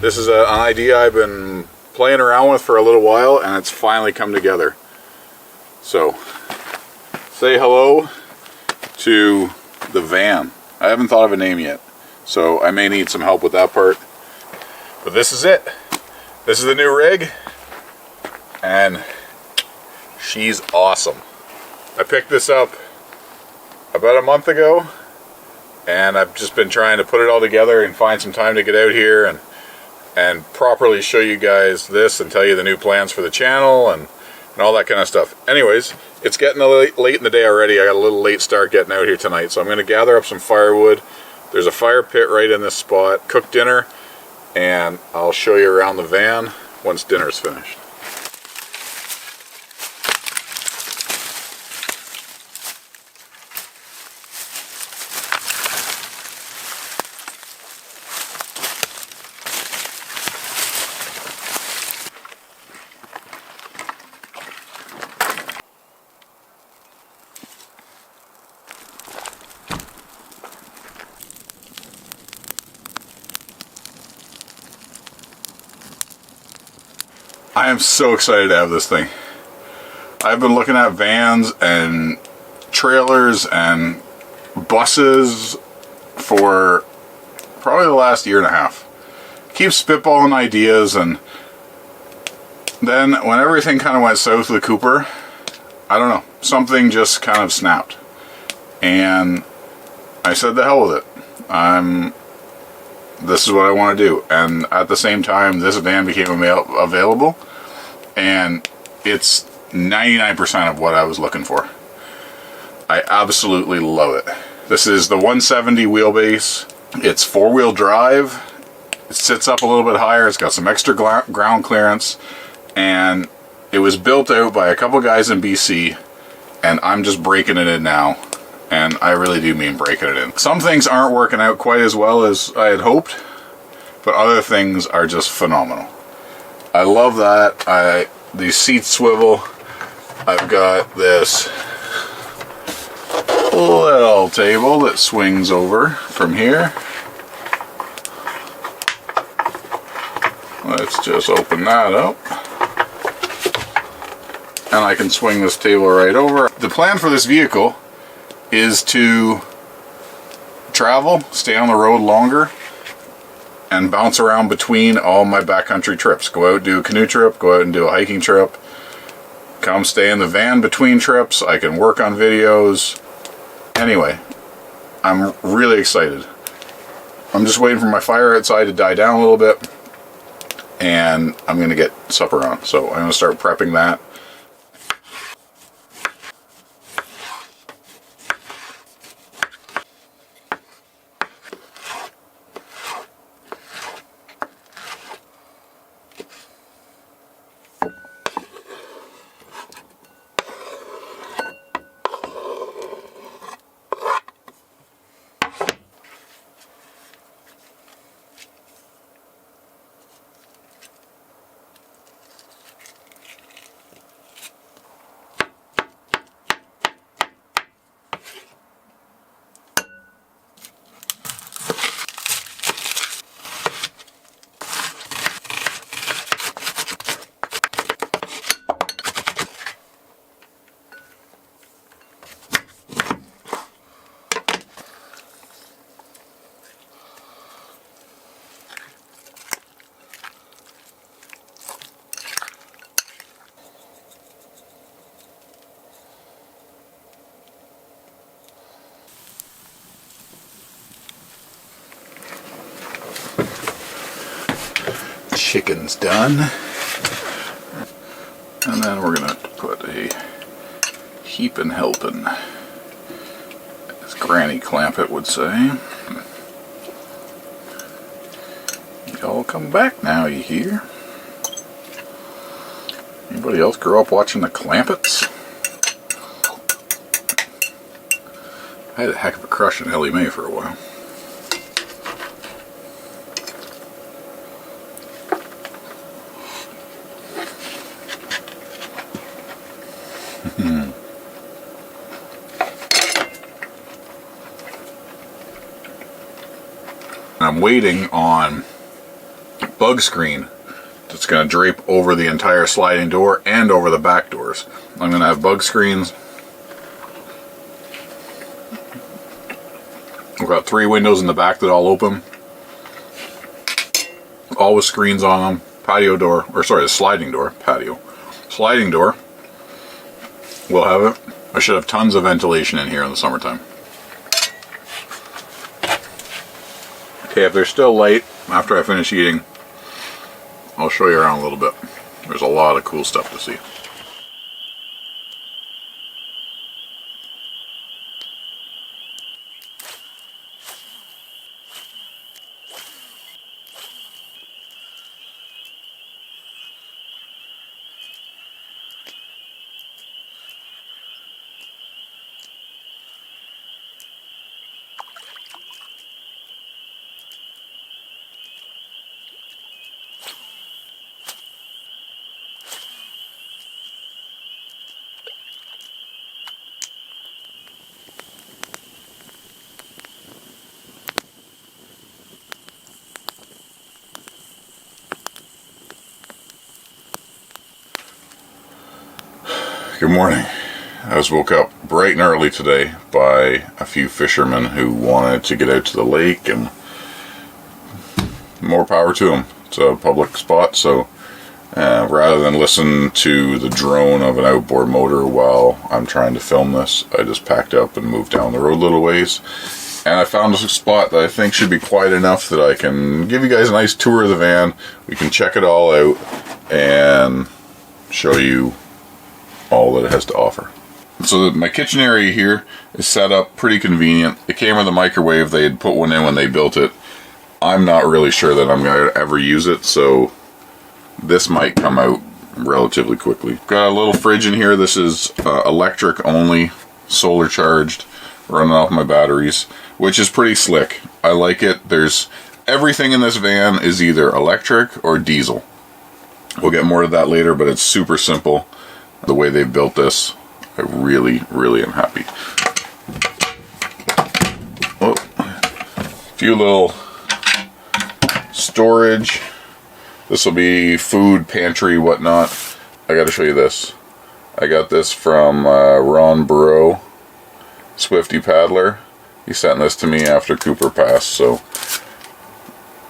This is an idea I've been playing around with for a little while, and it's finally come together. So, say hello to the van. I haven't thought of a name yet, so I may need some help with that part. But this is it. This is the new rig, and she's awesome. I picked this up about a month ago, and I've just been trying to put it all together and find some time to get out here and properly show you guys this and tell you the new plans for the channel and all that kind of stuff. Anyways, it's getting late in the day already. I got a little late start getting out here tonight, so I'm going to gather up some firewood. There's a fire pit right in this spot. Cook dinner, and I'll show you around the van once dinner's finished. I am so excited to have this thing. I've been looking at vans and trailers and buses for probably the last year and a half. Keep spitballing ideas, and then when everything kind of went south with the Cooper, I don't know, something just kind of snapped. And I said the hell with it. This is what I want to do. And at the same time, this van became available, and it's 99% of what I was looking for. I absolutely love it. This is the 170 wheelbase. It's four-wheel drive. It sits up a little bit higher. It's got some extra ground clearance, and it was built out by a couple guys in BC, and I'm just breaking it in now. And I really do mean breaking it in. Some things aren't working out quite as well as I had hoped, but other things are just phenomenal. I love that. These seats swivel. I've got this little table that swings over from here. Let's just open that up. And I can swing this table right over. The plan for this vehicle is to travel, stay on the road longer, and bounce around between all my backcountry trips. Go out, do a canoe trip, go out and do a hiking trip, come stay in the van between trips. I can work on videos. Anyway, I'm really excited. I'm just waiting for my fire outside to die down a little bit, and I'm going to get supper on. So I'm going to start prepping that. Chicken's done, and then we're gonna put a heapin' helpin', as Granny Clampett would say. Y'all come back now, you hear? Anybody else grow up watching the Clampetts? I had a heck of a crush on Ellie Mae for a while. I'm waiting on bug screen that's going to drape over the entire sliding door and over the back doors. I'm going to have bug screens. We've got 3 windows in the back that all open, all with screens on them. Patio door, or sorry, the sliding door, patio. Sliding door, we'll have it. I should have tons of ventilation in here in the summertime. Okay, if they're still light after I finish eating, I'll show you around a little bit. There's a lot of cool stuff to see. Good morning. I was woke up bright and early today by a few fishermen who wanted to get out to the lake, and more power to them. It's a public spot, so rather than listen to the drone of an outboard motor while I'm trying to film this, I just packed up and moved down the road a little ways. And I found a spot that I think should be quiet enough that I can give you guys a nice tour of the van. We can check it all out and show you all that it has to offer. So my kitchen area here is set up pretty convenient. It came with a microwave. They had put one in when they built it. I'm not really sure that I'm going to ever use it, so this might come out relatively quickly. Got a little fridge in here. This is electric only, solar charged, running off my batteries, which is pretty slick. I like it. There's everything in this van is either electric or diesel. We'll get more to that later, but it's super simple. The way they built this, I really, really am happy. Oh, a few little storage. This will be food, pantry, whatnot. I got to show you this. I got this from Ron Burrow, Swifty Paddler. He sent this to me after Cooper passed, so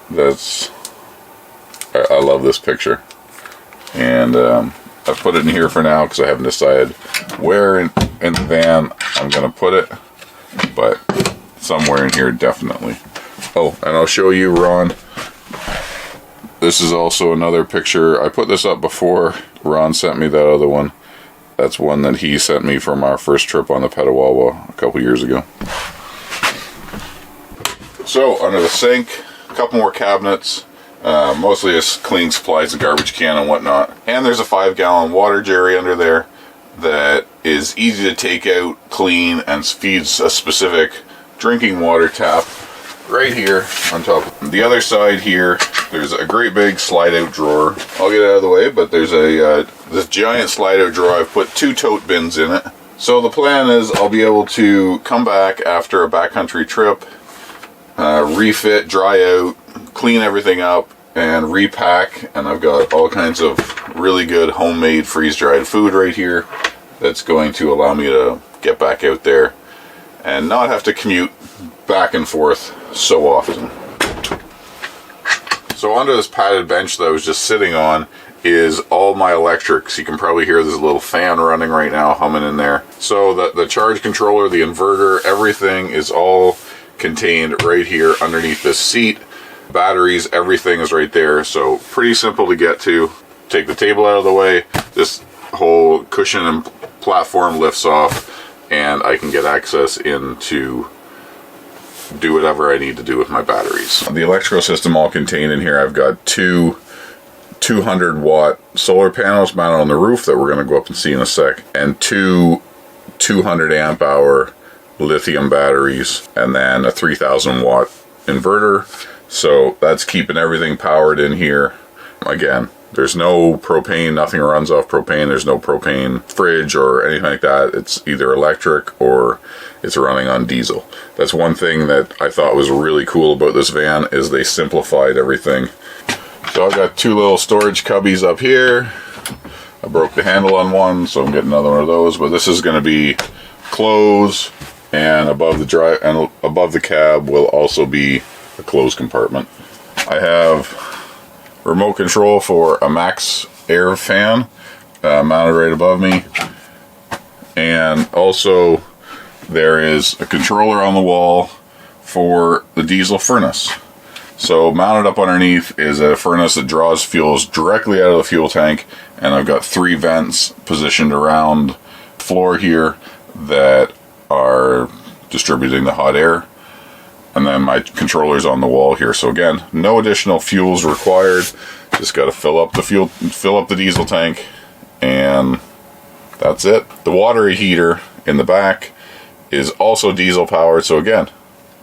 that's, I love this picture. And I've put it in here for now because I haven't decided where in the van I'm going to put it, but somewhere in here definitely. Oh, and I'll show you, Ron. This is also another picture. I put this up before Ron sent me that other one. That's one that he sent me from our first trip on the Petawawa a couple years ago. So, under the sink, a couple more cabinets. Mostly just cleaning supplies, a garbage can and whatnot. And there's a 5-gallon water jerry under there that is easy to take out, clean, and feeds a specific drinking water tap right here on top. The other side here, there's a great big slide-out drawer. I'll get it out of the way, but there's a this giant slide-out drawer. I've put 2 tote bins in it. So the plan is I'll be able to come back after a backcountry trip, refit, dry out, clean everything up, and repack. And I've got all kinds of really good homemade freeze-dried food right here that's going to allow me to get back out there and not have to commute back and forth so often. So under this padded bench that I was just sitting on is all my electrics. You can probably hear there's a little fan running right now, humming in there. So the charge controller, the inverter, everything is all contained right here underneath this seat. Batteries, everything is right there. So pretty simple to get to. Take the table out of the way. This whole cushion and platform lifts off, and I can get access into do whatever I need to do with my batteries. The electrical system all contained in here. I've got 2 200-watt solar panels mounted on the roof that we're going to go up and see in a sec, and 2 200-amp-hour lithium batteries, and then a 3,000-watt inverter. So that's keeping everything powered in here. Again, there's no propane, nothing runs off propane. There's no propane fridge or anything like that. It's either electric or it's running on diesel. That's one thing that I thought was really cool about this van, is they simplified everything. So I've got two little storage cubbies up here. I broke the handle on one, so I'm getting another one of those. But this is going to be clothes, and above the cab will also be a clothes compartment. I have remote control for a max air fan mounted right above me, and also there is a controller on the wall for the diesel furnace. So mounted up underneath is a furnace that draws fuels directly out of the fuel tank, and I've got 3 vents positioned around the floor here that are distributing the hot air. And then my controller's on the wall here. So again, no additional fuels required. Just got to fill up the diesel tank, and that's it. The water heater in the back is also diesel powered. So again,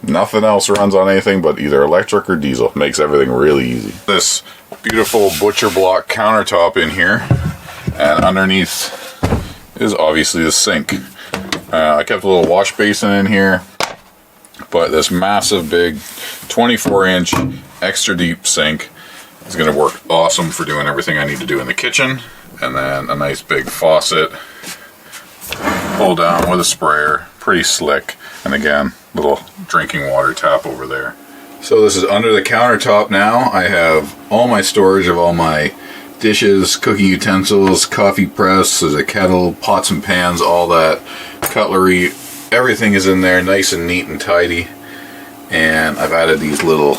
nothing else runs on anything but either electric or diesel. Makes everything really easy. This beautiful butcher block countertop in here, and underneath is obviously the sink. I kept a little wash basin in here, but this massive big 24-inch extra deep sink is going to work awesome for doing everything I need to do in the kitchen. And then a nice big faucet, pull down with a sprayer, pretty slick. And again, little drinking water tap over there. So this is under the countertop now. I have all my storage of all my dishes, cooking utensils, coffee press, there's a kettle, pots and pans, all that cutlery. Everything is in there nice and neat and tidy. And I've added these little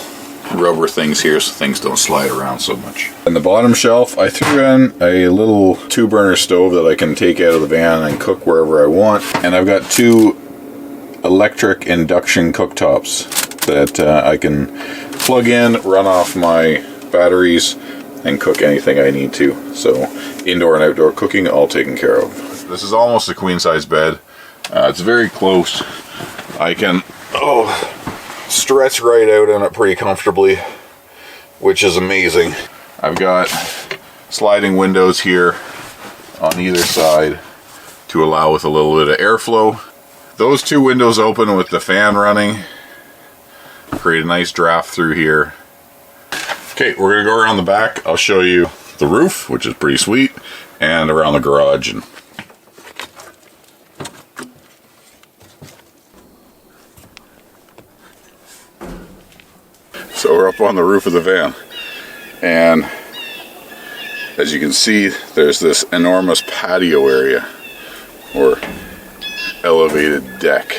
rubber things here so things don't slide around so much. In the bottom shelf, I threw in a little 2-burner stove that I can take out of the van and cook wherever I want. And I've got 2 electric induction cooktops that I can plug in, run off my batteries, and cook anything I need to. So indoor and outdoor cooking all taken care of. This is almost a queen size bed. It's very close. I can stretch right out in it pretty comfortably, which is amazing. I've got sliding windows here on either side to allow with a little bit of airflow. Those 2 windows open with the fan running create a nice draft through here. Okay, we're gonna go around the back. I'll show you the roof, which is pretty sweet, and around the garage. So we're up on the roof of the van, and as you can see, there's this enormous patio area or elevated deck.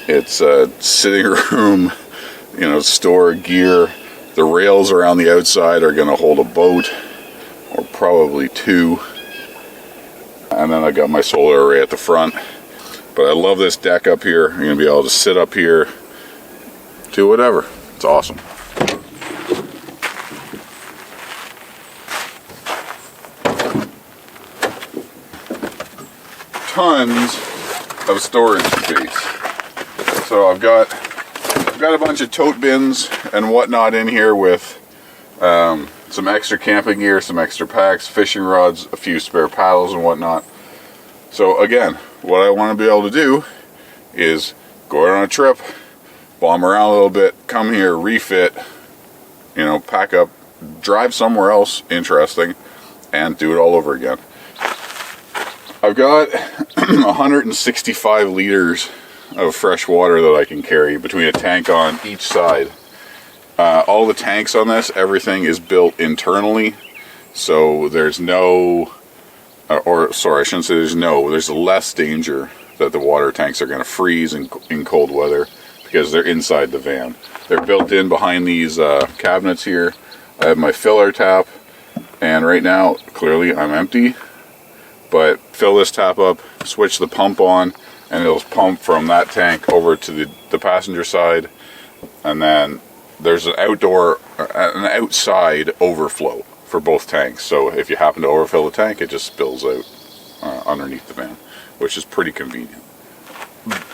It's a sitting room, store gear. The rails around the outside are going to hold a boat, or probably 2. And then I got my solar array at the front. But I love this deck up here. You're going to be able to sit up here, do whatever. It's awesome. Tons of storage space. So I've got a bunch of tote bins and whatnot in here with some extra camping gear, some extra packs, fishing rods, a few spare paddles and whatnot. So again, what I want to be able to do is go out on a trip, bomb around a little bit, come here, refit, pack up, drive somewhere else interesting, and do it all over again. I've got 165 liters of fresh water that I can carry between a tank on each side. All the tanks on this, everything is built internally, so there's no, I shouldn't say there's less danger that the water tanks are going to freeze in cold weather because they're inside the van. They're built in behind these cabinets here. I have my filler tap, and right now, clearly I'm empty, but fill this tap up, switch the pump on, and it'll pump from that tank over to the passenger side, and then there's an outside overflow for both tanks. So if you happen to overfill the tank, it just spills out underneath the van, which is pretty convenient.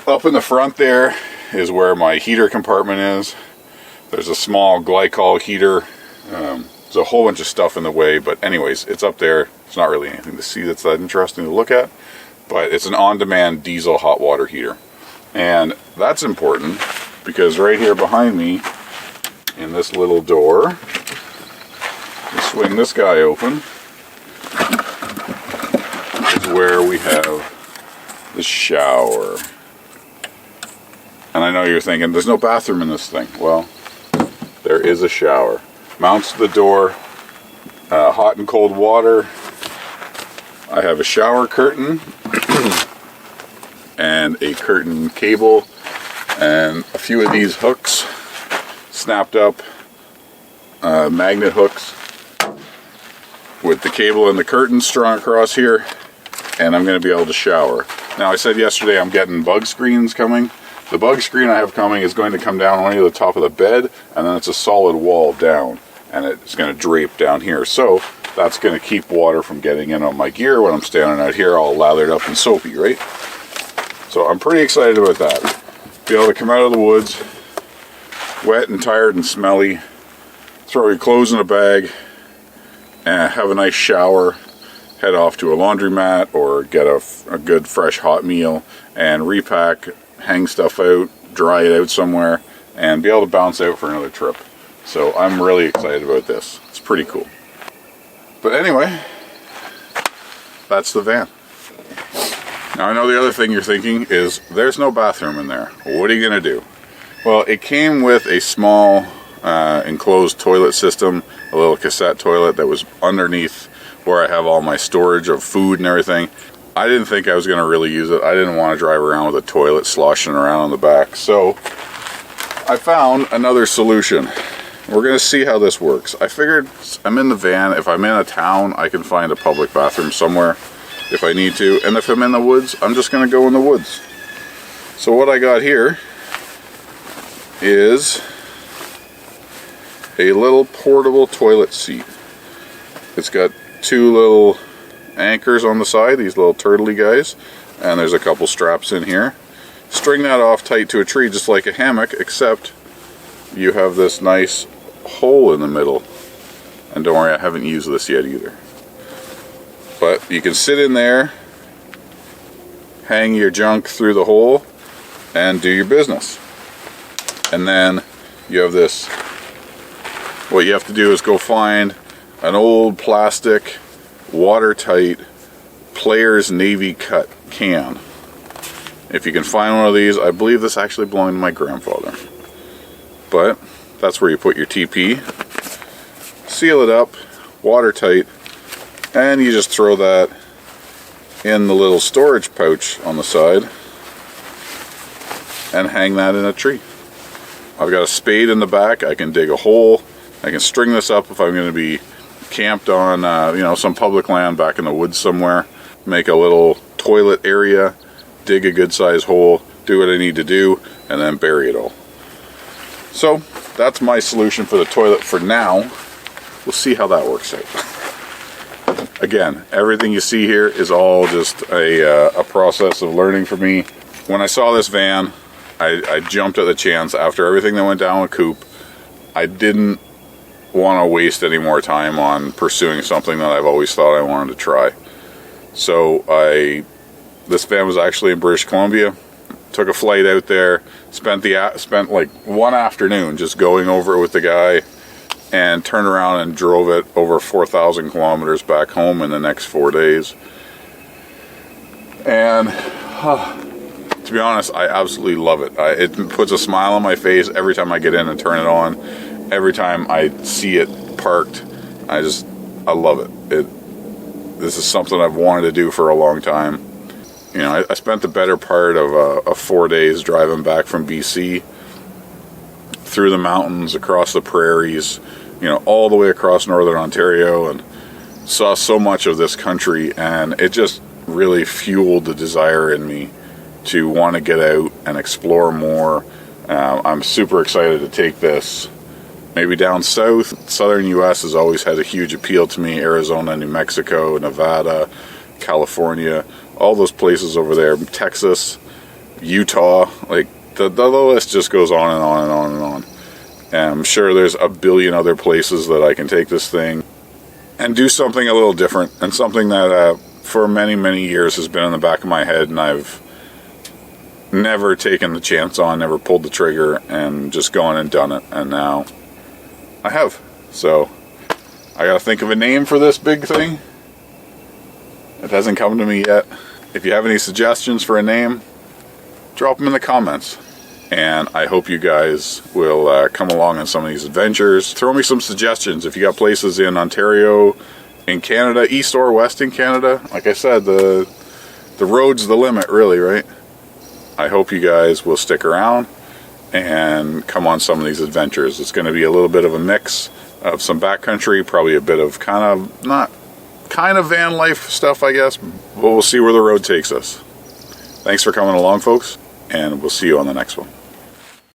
Up in the front there is where my heater compartment is. There's a small glycol heater. There's a whole bunch of stuff in the way, but anyways, it's up there. It's not really anything to see that's that interesting to look at. But it's an on-demand diesel hot water heater. And that's important because right here behind me in this little door Swing this guy open. Is where we have the shower. And I know you're thinking, there's no bathroom in this thing. Well, there is a shower. Mounts to the door, hot and cold water. I have a shower curtain and a curtain cable and a few of these hooks snapped up, magnet hooks with the cable and the curtain strung across here, and I'm going to be able to shower. Now, I said yesterday I'm getting bug screens coming. The bug screen I have coming is going to come down only to the top of the bed, and then it's a solid wall down, and it's going to drape down here. So that's going to keep water from getting in on my gear when I'm standing out here all lathered up and soapy, right? So I'm pretty excited about that. Be able to come out of the woods, wet and tired and smelly, throw your clothes in a bag, and have a nice shower, head off to a laundromat or get a good fresh hot meal and repack, hang stuff out, dry it out somewhere, and be able to bounce out for another trip. So I'm really excited about this. It's pretty cool. But anyway, that's the van. Now I know the other thing you're thinking is there's no bathroom in there. What are you going to do? Well, it came with a small enclosed toilet system, a little cassette toilet that was underneath where I have all my storage of food and everything. I didn't think I was going to really use it. I didn't want to drive around with a toilet sloshing around on the back. So I found another solution. We're going to see how this works. I figured I'm in the van. If I'm in a town, I can find a public bathroom somewhere if I need to. And if I'm in the woods, I'm just going to go in the woods. So what I got here is a little portable toilet seat. It's got two little anchors on the side, these little turtley guys, and there's a couple straps in here. String that off tight to a tree just like a hammock, except you have this nice hole in the middle. And don't worry, I haven't used this yet either. But you can sit in there, hang your junk through the hole, and do your business. And then you have this, what you have to do is go find an old plastic watertight Player's Navy cut can. If you can find one of these, I believe this actually belonged to my grandfather. But that's where you put your TP, seal it up, watertight, and you just throw that in the little storage pouch on the side and hang that in a tree. I've got a spade in the back. I can dig a hole. I can string this up if I'm going to be camped on some public land back in the woods somewhere. Make a little toilet area, dig a good sized hole, do what I need to do, and then bury it all. So that's my solution for the toilet for now. We'll see how that works out. Again, everything you see here is all just a process of learning for me. When I saw this van, I jumped at the chance. After everything that went down with Coop, I didn't want to waste any more time on pursuing something that I've always thought I wanted to try. So this van was actually in British Columbia. Took a flight out there, spent like one afternoon just going over it with the guy, and turned around and drove it over 4,000 kilometers back home in the next 4 days. And to be honest, I absolutely love it. It puts a smile on my face every time I get in and turn it on. Every time I see it parked, I love it. This is something I've wanted to do for a long time. You know, I spent the better part of 4 days driving back from BC through the mountains, across the prairies, all the way across northern Ontario, and saw so much of this country, and it just really fueled the desire in me to want to get out and explore more. I'm super excited to take this maybe down south. Southern US has always had a huge appeal to me. Arizona, New Mexico, Nevada, California, all those places over there, Texas, Utah, like the list just goes on and on and on and on. And I'm sure there's a billion other places that I can take this thing and do something a little different, and something that for many, many years has been in the back of my head, and I've never taken the chance on, never pulled the trigger, and just gone and done it, and now I have. So I gotta think of a name for this big thing. It hasn't come to me yet. If you have any suggestions for a name, drop them in the comments. And I hope you guys will come along on some of these adventures. Throw me some suggestions if you got places in Ontario, in Canada, east or west in Canada. Like I said, the road's the limit, really, right? I hope you guys will stick around and come on some of these adventures. It's going to be a little bit of a mix of some backcountry, probably a bit of kind of van life stuff, I guess, but we'll see where the road takes us. Thanks for coming along, folks, and we'll see you on the next one.